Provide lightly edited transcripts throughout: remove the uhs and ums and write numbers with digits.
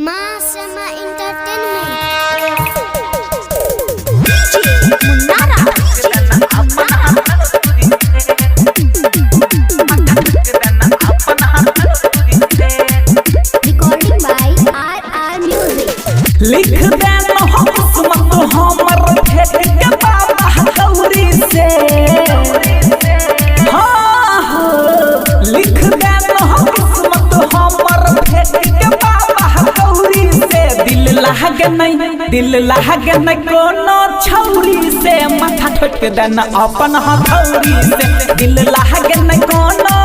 Masama Entertainment DJ Munara Recording by RR Music लिख देना हो किस्मत हमर भेट के बाबा गौरी से हाँ लिख देना हो किस्मत हमर भेट के बाबा गौरी से दिल लागे नहीं कोनो छौरी से माथा ठोक देना अपन हथौरी से दिल लागे नहीं कोनो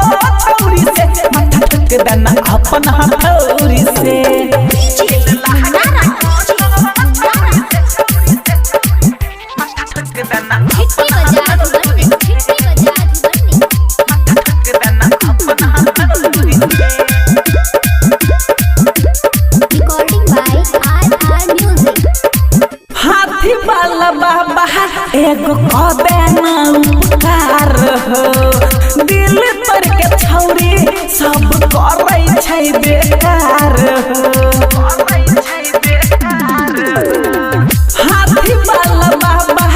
छौरी से माथा ठोक देना अपन हथौरी से हाथी वाला बाबा एगो कबे ना उपकार हो दिल पर के छौरी सब करै छै बेकार हो हाथी वाला बाबा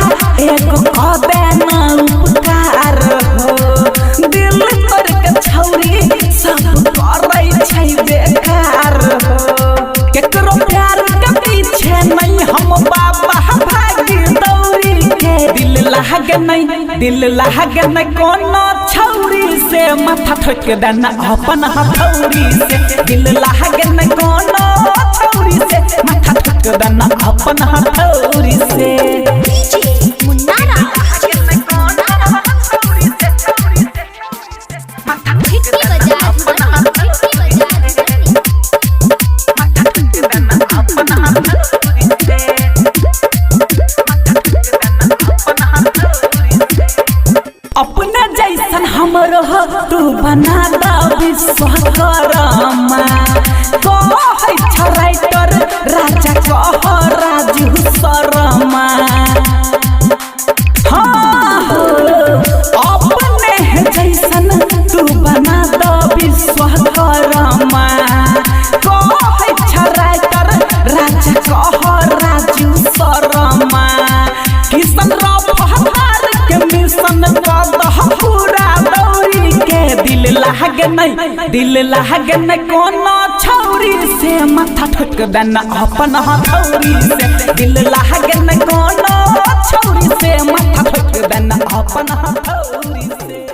एगो कबे ना उपकार हो दिल पर के छौरी सब करै छै बेकार हो केकरो प्यार के पीछे नहीं हम बाबा भागी दौरी के दिल लागे नहीं कोनो छौरी से माथा ठोक देना अपन हथौरी से दिल लागे नहीं कोनो छौरी से माथा ठोक देना अपन हथौरी से अपने जैसन हमरो हो तू बना दा विश्वकर्मा कहै छ राइटर राजा कह राजू शर्मा हाँ अपने जैसन तू बना दा विश्वकर्मा कहै छ राइटर राजा कह राजू शर्मा किशन रफार के मिशन पूरा दौरी के दिल लागे नहीं कोनो छौरी से माथा ठोक देना अपन हथौरी से दिल लागे नहीं कोनो छौरी से माथा ठोक देना अपन हथौरी से।